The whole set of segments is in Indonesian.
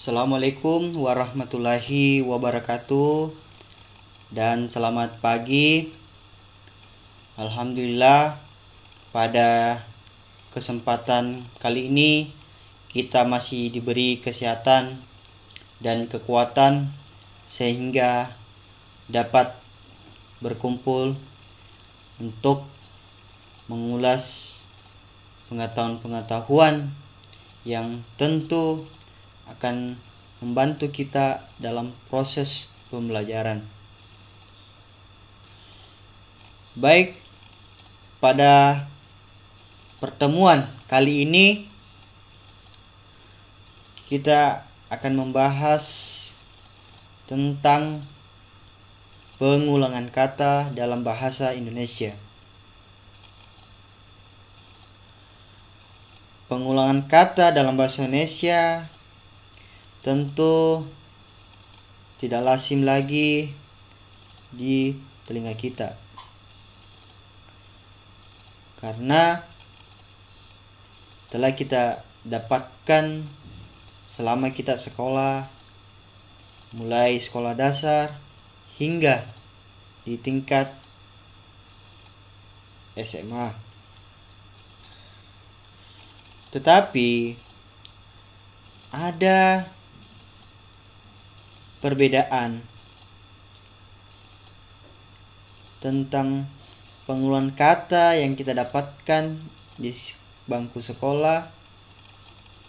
Assalamualaikum warahmatullahi wabarakatuh dan selamat pagi. Alhamdulillah, pada kesempatan kali ini kita masih diberi kesehatan dan kekuatan sehingga dapat berkumpul untuk mengulas pengetahuan-pengetahuan yang tentu akan membantu kita dalam proses pembelajaran. Baik, pada pertemuan kali ini kita akan membahas tentang pengulangan kata dalam bahasa Indonesia. Pengulangan kata dalam bahasa Indonesia tentu tidak lazim lagi di telinga kita, karena telah kita dapatkan selama kita sekolah, mulai sekolah dasar hingga di tingkat SMA. Tetapi ada perbedaan tentang pengulangan kata yang kita dapatkan di bangku sekolah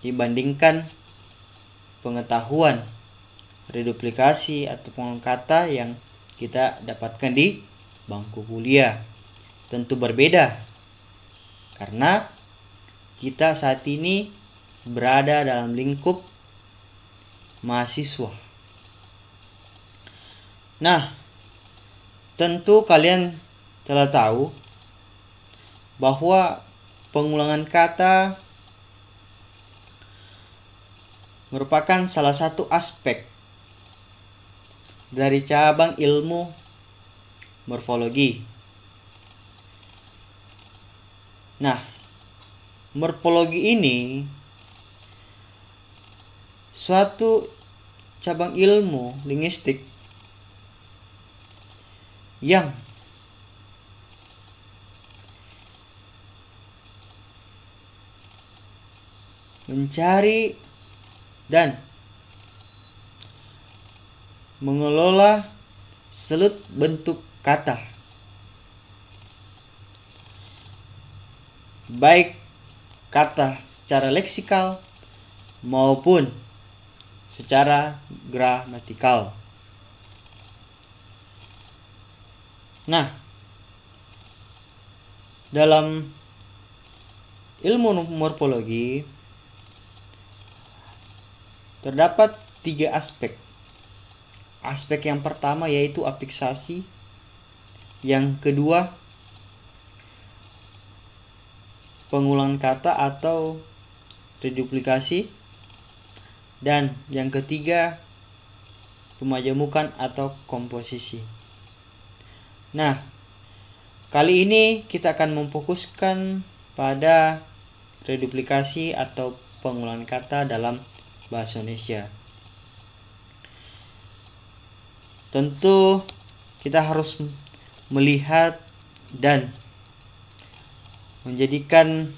dibandingkan pengetahuan reduplikasi atau pengulangan kata yang kita dapatkan di bangku kuliah. Tentu berbeda, karena kita saat ini berada dalam lingkup mahasiswa. Nah, tentu kalian telah tahu bahwa pengulangan kata merupakan salah satu aspek dari cabang ilmu morfologi. Nah, morfologi ini suatu cabang ilmu linguistik yang mencari dan mengelola seluk bentuk kata, baik kata secara leksikal maupun secara gramatikal. Nah, dalam ilmu morfologi terdapat 3 aspek. Aspek yang pertama yaitu afiksasi, yang kedua pengulangan kata atau reduplikasi, dan yang ketiga pemajamukan atau komposisi. Nah, kali ini kita akan memfokuskan pada reduplikasi atau pengulangan kata dalam bahasa Indonesia. Tentu kita harus melihat dan menjadikan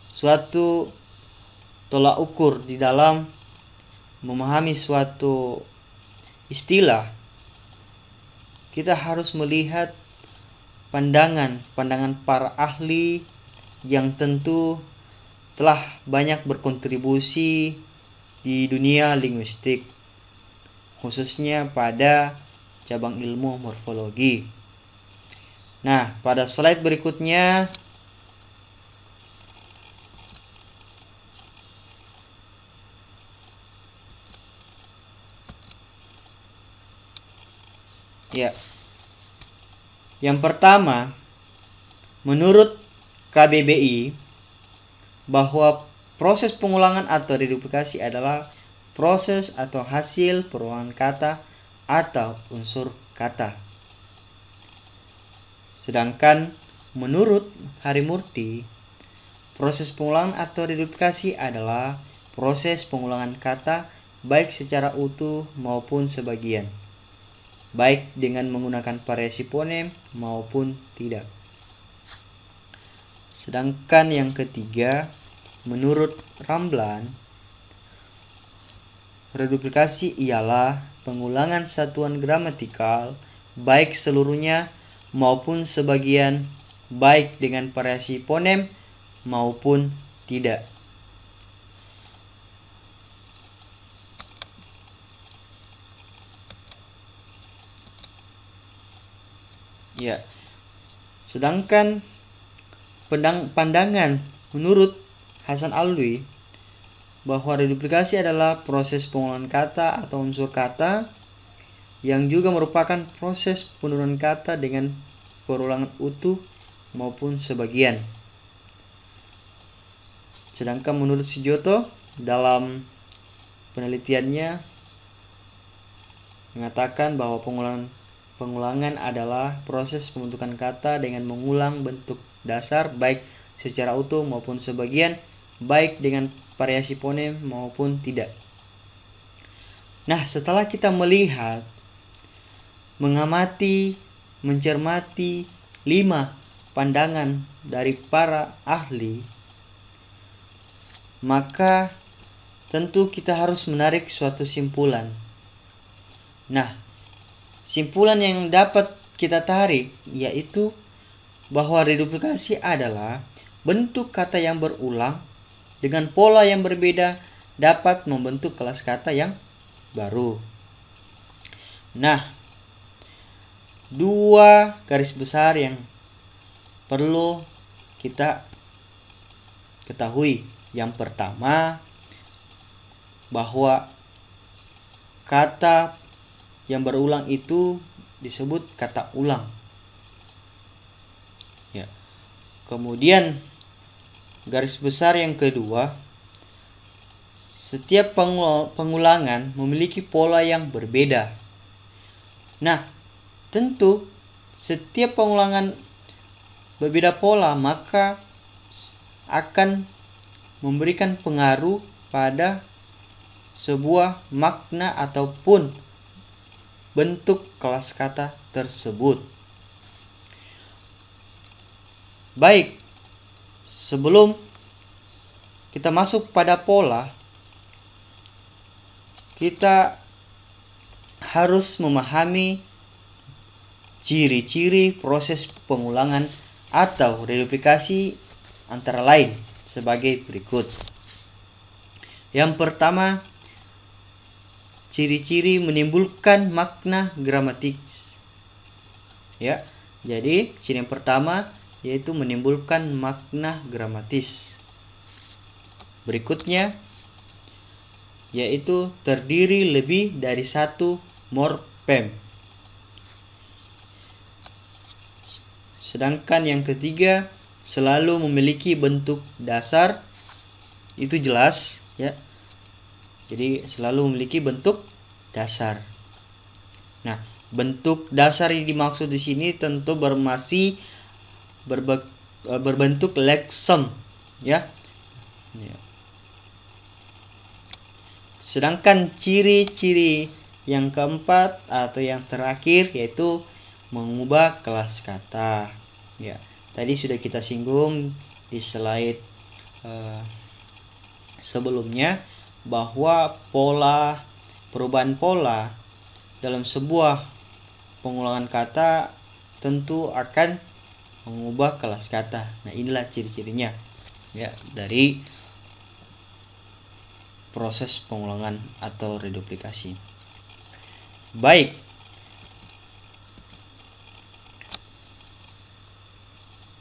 suatu tolak ukur di dalam memahami suatu istilah. Kita harus melihat pandangan para ahli yang tentu telah banyak berkontribusi di dunia linguistik, khususnya pada cabang ilmu morfologi. Nah, pada slide berikutnya ya. Yang pertama, menurut KBBI, bahwa proses pengulangan atau reduplikasi adalah proses atau hasil perulangan kata atau unsur kata. Sedangkan menurut Harimurti, proses pengulangan atau reduplikasi adalah proses pengulangan kata baik secara utuh maupun sebagian, baik dengan menggunakan variasi fonem maupun tidak. Sedangkan yang ketiga, menurut Ramblan, reduplikasi ialah pengulangan satuan gramatikal baik seluruhnya maupun sebagian, baik dengan variasi fonem maupun tidak. Ya. Sedangkan pandangan menurut Hasan Alwi bahwa reduplikasi adalah proses pengulangan kata atau unsur kata yang juga merupakan proses penurunan kata dengan perulangan utuh maupun sebagian. Sedangkan menurut Sujoto dalam penelitiannya mengatakan bahwa pengulangan adalah proses pembentukan kata dengan mengulang bentuk dasar baik secara utuh maupun sebagian, baik dengan variasi fonem maupun tidak. Nah, setelah kita melihat, mengamati, mencermati 5 pandangan dari para ahli, maka tentu kita harus menarik suatu simpulan. Nah, simpulan yang dapat kita tarik yaitu bahwa reduplikasi adalah bentuk kata yang berulang dengan pola yang berbeda dapat membentuk kelas kata yang baru. Nah, 2 garis besar yang perlu kita ketahui. Yang pertama, bahwa kata yang berulang itu disebut kata ulang. Ya. Kemudian garis besar yang kedua, setiap pengulangan memiliki pola yang berbeda. Nah, tentu setiap pengulangan berbeda pola maka akan memberikan pengaruh pada sebuah makna ataupun bentuk kelas kata tersebut. Baik, sebelum kita masuk pada pola, kita harus memahami ciri-ciri proses pengulangan atau reduplikasi antara lain sebagai berikut. Yang pertama, ciri-ciri menimbulkan makna gramatis. Ya, jadi ciri yang pertama yaitu menimbulkan makna gramatis. Berikutnya yaitu terdiri lebih dari 1 morfem. Sedangkan yang ketiga selalu memiliki bentuk dasar, itu jelas ya. Jadi selalu memiliki bentuk dasar. Nah, bentuk dasar yang dimaksud di sini tentu masih berbentuk leksem ya. Sedangkan ciri-ciri yang keempat atau yang terakhir yaitu mengubah kelas kata. Ya, tadi sudah kita singgung di slide sebelumnya bahwa perubahan pola dalam sebuah pengulangan kata tentu akan mengubah kelas kata. Nah, inilah ciri-cirinya ya dari proses pengulangan atau reduplikasi. Baik.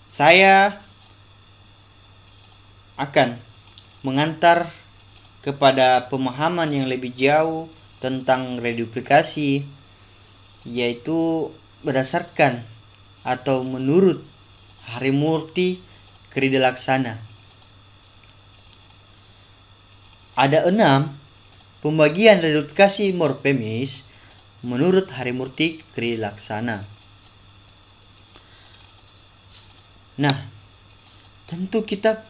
Saya akan mengantar kepada pemahaman yang lebih jauh tentang reduplikasi, yaitu berdasarkan atau menurut Harimurti Kridalaksana. Ada 6 pembagian reduplikasi morfemis menurut Harimurti Kridalaksana. Nah, tentu kita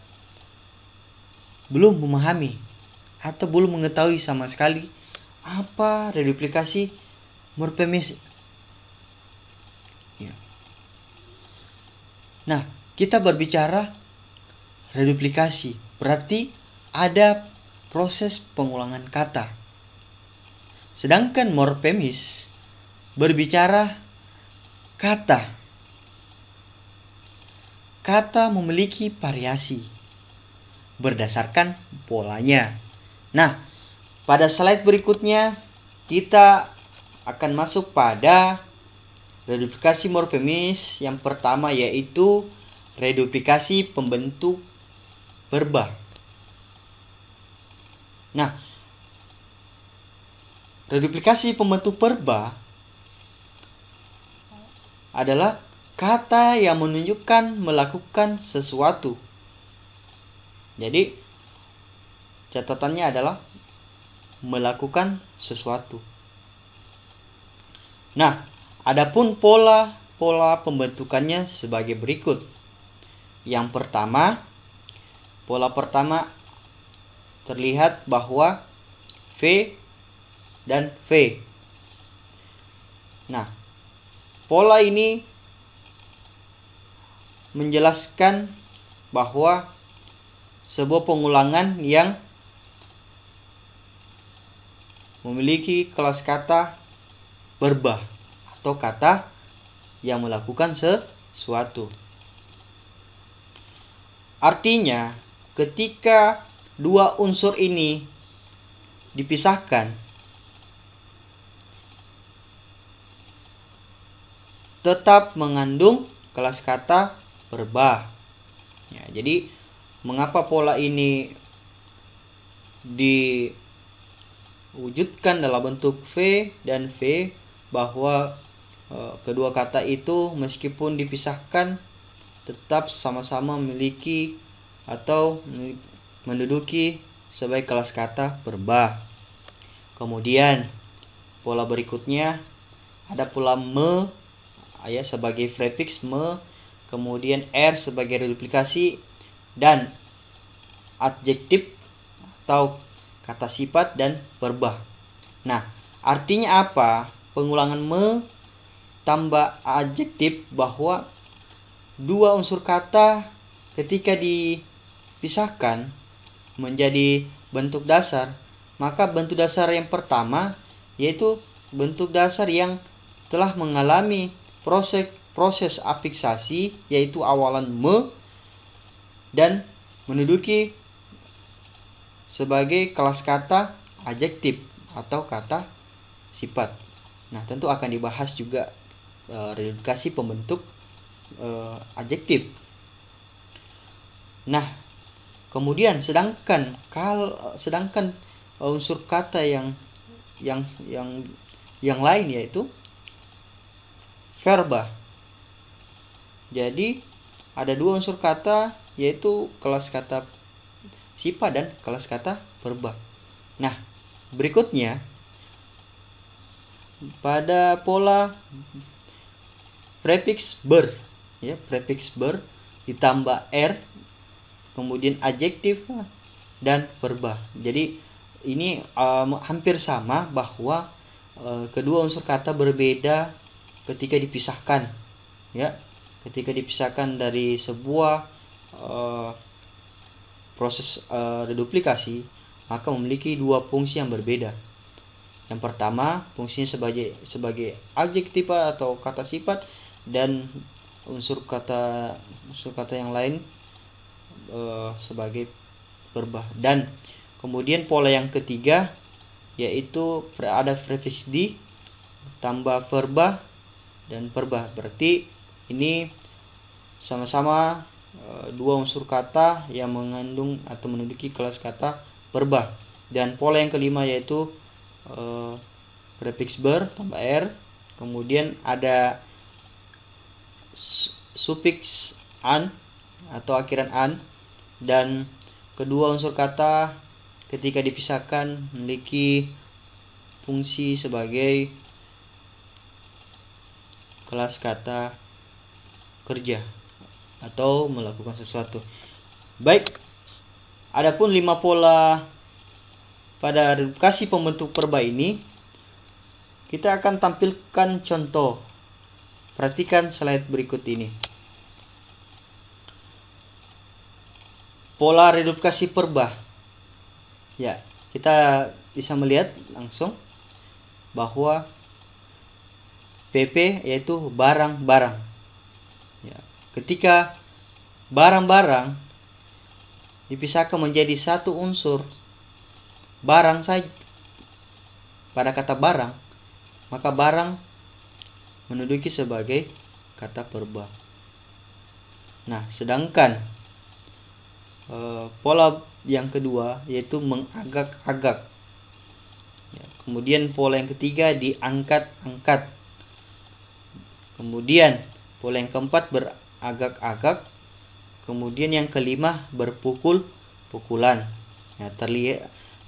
belum memahami atau belum mengetahui sama sekali apa reduplikasi morfemis. Ya. Nah, kita berbicara reduplikasi, berarti ada proses pengulangan kata. Sedangkan morfemis berbicara kata. Kata memiliki variasi berdasarkan polanya. Nah, pada slide berikutnya kita akan masuk pada reduplikasi morfemis yang pertama, yaitu reduplikasi pembentuk verba. Nah, reduplikasi pembentuk verba adalah kata yang menunjukkan melakukan sesuatu. Jadi, catatannya adalah melakukan sesuatu. Nah, adapun pola pembentukannya sebagai berikut. Yang pertama, pola pertama terlihat bahwa V dan V. Nah, pola ini menjelaskan bahwa sebuah pengulangan yang memiliki kelas kata verba atau kata yang melakukan sesuatu. Artinya, ketika dua unsur ini dipisahkan, tetap mengandung kelas kata verba. Ya, jadi mengapa pola ini diwujudkan dalam bentuk V dan V, bahwa kedua kata itu meskipun dipisahkan tetap sama-sama memiliki atau menduduki sebagai kelas kata verba. Kemudian pola berikutnya ada pola me, ya, sebagai prefiks me, kemudian R sebagai reduplikasi, dan adjektif atau kata sifat dan verba. Nah, artinya apa? Pengulangan me tambah adjektif, bahwa dua unsur kata ketika dipisahkan menjadi bentuk dasar, maka bentuk dasar yang pertama yaitu bentuk dasar yang telah mengalami proses afiksasi, yaitu awalan me dan menduduki sebagai kelas kata adjektif atau kata sifat. Nah, tentu akan dibahas juga reduplikasi pembentuk adjektif. Nah, kemudian sedangkan unsur kata yang lain yaitu verba. Jadi ada dua unsur kata, yaitu kelas kata sifat dan kelas kata verba. Nah, berikutnya pada pola prefiks ber, ya, prefiks ber ditambah R, kemudian adjektif dan verba. Jadi ini hampir sama, bahwa kedua unsur kata berbeda ketika dipisahkan, ya, ketika dipisahkan dari sebuah proses reduplikasi, maka memiliki dua fungsi yang berbeda. Yang pertama, fungsinya sebagai adjektif atau kata sifat, dan unsur kata yang lain sebagai verba. Dan kemudian pola yang ketiga yaitu ada prefiks di tambah verba dan verba. Berarti ini sama-sama dua unsur kata yang mengandung atau menduduki kelas kata verba. Dan pola yang kelima yaitu prefiks ber tambah R, kemudian ada sufiks an atau akhiran an, dan kedua unsur kata ketika dipisahkan memiliki fungsi sebagai kelas kata kerja atau melakukan sesuatu. Baik, adapun 5 pola pada reduplikasi pembentuk perba ini kita akan tampilkan contoh. Perhatikan slide berikut ini. Pola reduplikasi perba. Ya, kita bisa melihat langsung bahwa PP yaitu barang-barang. Ya, ketika barang-barang dipisahkan menjadi satu unsur barang saja pada kata barang, maka barang menduduki sebagai kata perba. Nah, sedangkan pola yang kedua yaitu mengagak-agak. Ya, kemudian pola yang ketiga diangkat-angkat. Kemudian pola yang keempat beragak-agak. Kemudian yang kelima berpukul-pukulan. Ya,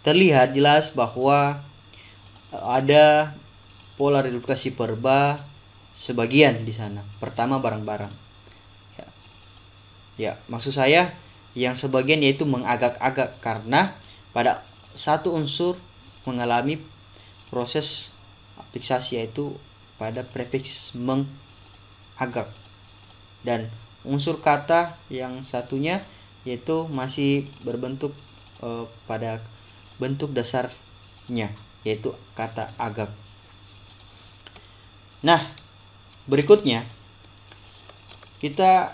terlihat jelas bahwa ada pola reduplikasi perba sebagian di sana. Pertama barang-barang. Ya, maksud saya yang sebagian yaitu mengagak-agak karena pada satu unsur mengalami proses afiksasi yaitu pada prefiks mengagak, dan unsur kata yang satunya yaitu masih berbentuk pada bentuk dasarnya yaitu kata agak. Nah, berikutnya kita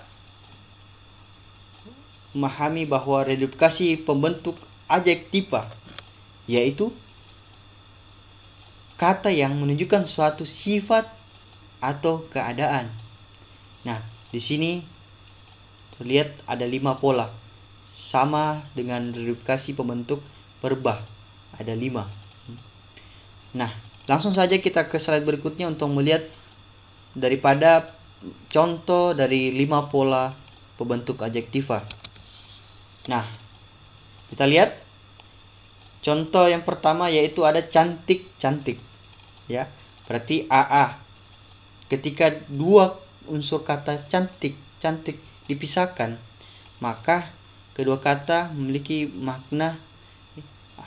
memahami bahwa reduplikasi pembentuk adjektiva yaitu kata yang menunjukkan suatu sifat atau keadaan. Nah, di sini terlihat ada 5 pola. Sama dengan reduplikasi pembentuk perba, ada 5. Nah, langsung saja kita ke slide berikutnya untuk melihat daripada contoh dari 5 pola pembentuk adjektiva. Nah, kita lihat contoh yang pertama yaitu ada cantik-cantik. Ya, berarti AA. Ketika dua unsur kata cantik-cantik dipisahkan, maka kedua kata memiliki makna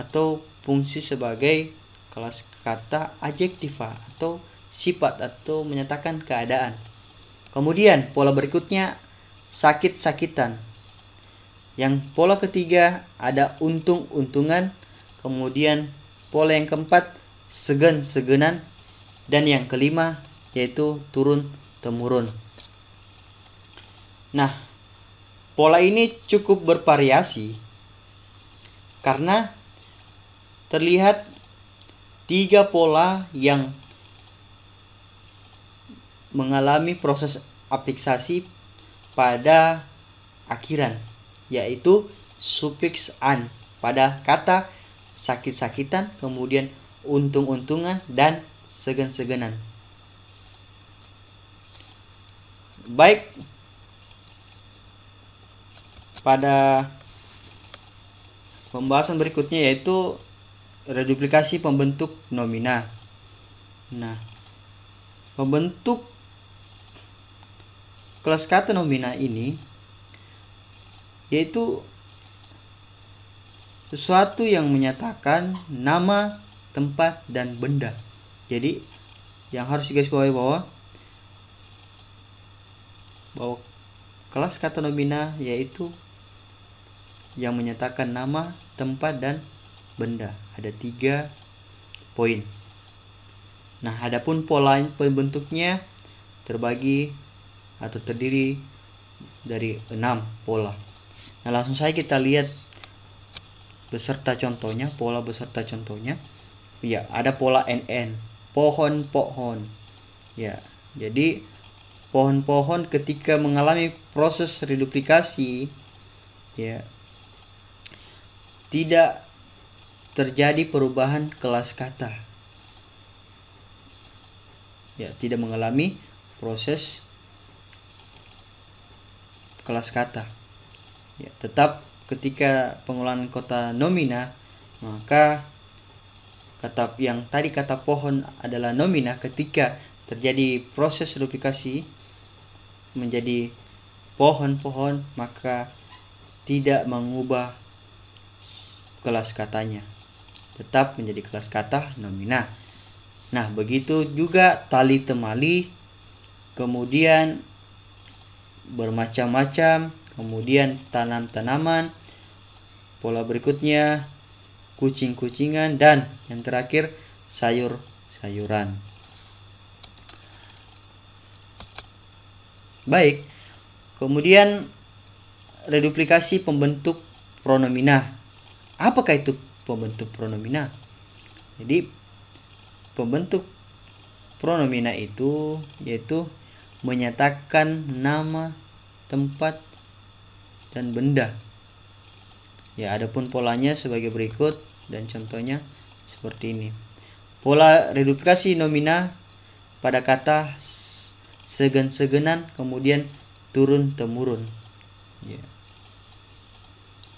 atau fungsi sebagai kelas kata adjektiva atau sifat atau menyatakan keadaan. Kemudian pola berikutnya sakit-sakitan. Yang pola ketiga ada untung-untungan. Kemudian pola yang keempat segan-seganan. Dan yang kelima yaitu turun-temurun. Nah, pola ini cukup bervariasi karena terlihat 3 pola yang mengalami proses afiksasi pada akhiran, yaitu sufiks an pada kata sakit-sakitan, kemudian untung-untungan, dan segan-seganan. Baik, pada pembahasan berikutnya yaitu reduplikasi pembentuk nomina. Nah, pembentuk kelas kata nomina ini yaitu sesuatu yang menyatakan nama, tempat, dan benda. Jadi yang harus digarisbawahi bahwa kelas kata nomina yaitu yang menyatakan nama, tempat, dan benda. Ada 3 poin. Nah, adapun pola pembentuknya terbagi atau terdiri dari 6 pola. Nah, langsung saja kita lihat beserta contohnya, pola beserta contohnya. Ya, ada pola NN, pohon-pohon. Ya, jadi pohon-pohon ketika mengalami proses reduplikasi, ya, tidak terjadi perubahan kelas kata. Ya, tidak mengalami proses kelas kata. Ya, tetap ketika pengolahan kata nomina, maka kata yang tadi kata pohon adalah nomina. Ketika terjadi proses reduplikasi menjadi pohon-pohon, maka tidak mengubah kelas katanya. tetap menjadi kelas kata nomina. Nah, begitu juga tali temali, kemudian bermacam-macam, kemudian tanam-tanaman, pola berikutnya kucing-kucingan, dan yang terakhir sayur-sayuran. Baik, kemudian reduplikasi pembentuk pronomina. Apakah itu pembentuk pronomina? Jadi pembentuk pronomina itu yaitu menyatakan nama, tempat, dan benda. Ya, adapun polanya sebagai berikut dan contohnya seperti ini. Pola reduplikasi nomina pada kata segen-segenan, kemudian turun-temurun. Ya.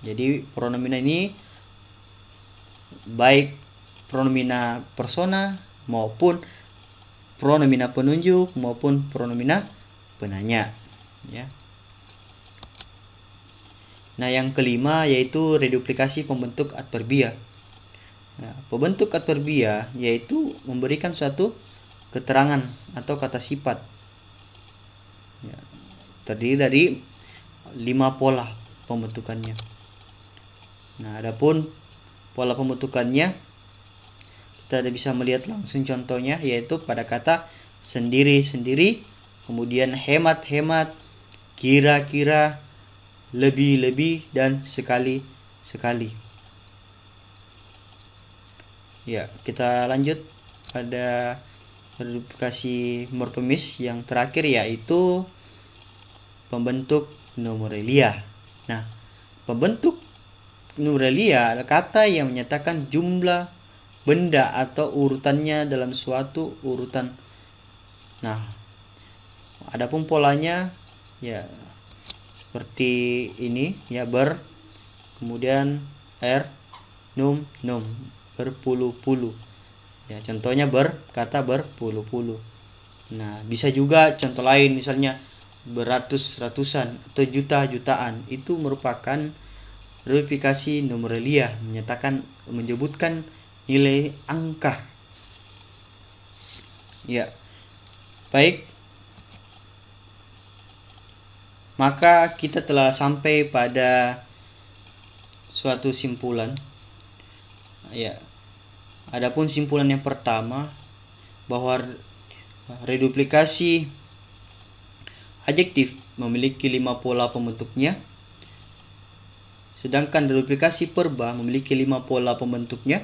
Jadi pronomina ini baik pronomina persona maupun pronomina penunjuk maupun pronomina penanya. Ya. Nah, yang kelima yaitu reduplikasi pembentuk adverbia. Nah, pembentuk adverbia yaitu memberikan suatu keterangan atau kata sifat. Ya, terdiri dari 5 pola pembentukannya. Nah, adapun pola pembentukannya kita bisa melihat langsung contohnya, yaitu pada kata sendiri-sendiri, kemudian hemat-hemat, kira-kira, lebih-lebih, dan sekali-sekali. Ya, kita lanjut pada reduplikasi morfemis yang terakhir, yaitu pembentuk numerelia. Nah, pembentuk numerelia adalah kata yang menyatakan jumlah benda atau urutannya dalam suatu urutan. Nah, adapun polanya ya seperti ini ya, ber, kemudian num, berpuluh-puluh. Ya, contohnya kata berpuluh-puluh. Nah, bisa juga contoh lain, misalnya beratus-ratusan atau juta-jutaan. Itu merupakan reduplikasi numerelia, menyebutkan nilai angka. Ya. Baik. Maka kita telah sampai pada suatu simpulan. Ya. Adapun simpulan yang pertama, bahwa reduplikasi adjektif memiliki 5 pola pembentuknya, sedangkan reduplikasi perba memiliki 5 pola pembentuknya.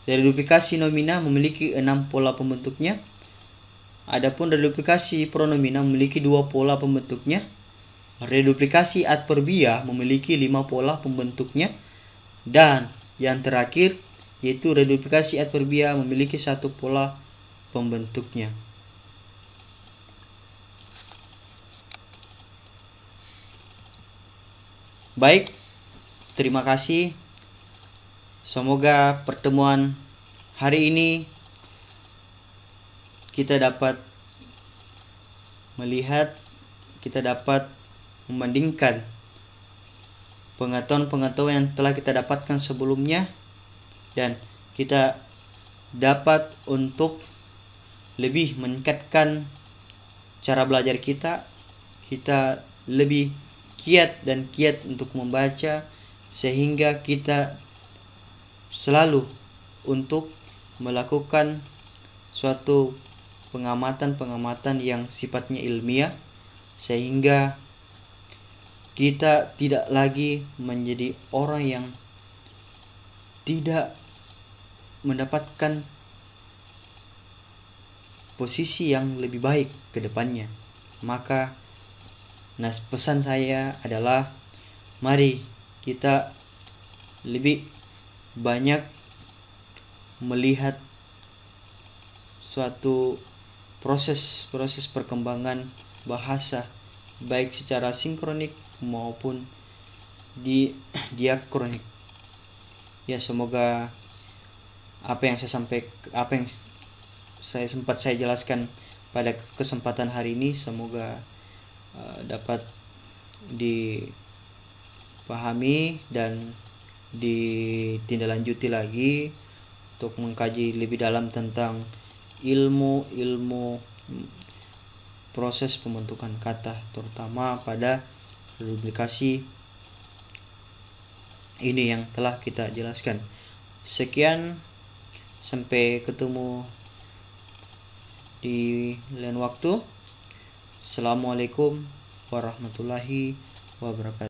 Reduplikasi nomina memiliki 6 pola pembentuknya. Adapun reduplikasi pronomina memiliki 2 pola pembentuknya. Reduplikasi adverbia memiliki 5 pola pembentuknya. Dan yang terakhir yaitu reduplikasi adverbia memiliki 1 pola pembentuknya. Baik, terima kasih. Semoga pertemuan hari ini kita dapat melihat, kita dapat membandingkan pengetahuan-pengetahuan yang telah kita dapatkan sebelumnya, dan kita dapat untuk lebih meningkatkan cara belajar kita lebih giat untuk membaca, sehingga kita selalu untuk melakukan suatu pengamatan yang sifatnya ilmiah, sehingga kita tidak lagi menjadi orang yang tidak mendapatkan posisi yang lebih baik ke depannya. Maka pesan saya adalah mari kita lebih banyak melihat suatu proses perkembangan bahasa, baik secara sinkronik maupun diakronik. Ya, semoga apa yang saya jelaskan pada kesempatan hari ini semoga dapat dipahami dan ditindaklanjuti lagi untuk mengkaji lebih dalam tentang ilmu proses pembentukan kata, terutama pada reduplikasi ini yang telah kita jelaskan. Sekian, sampai ketemu di lain waktu. Assalamualaikum warahmatullahi wabarakatuh.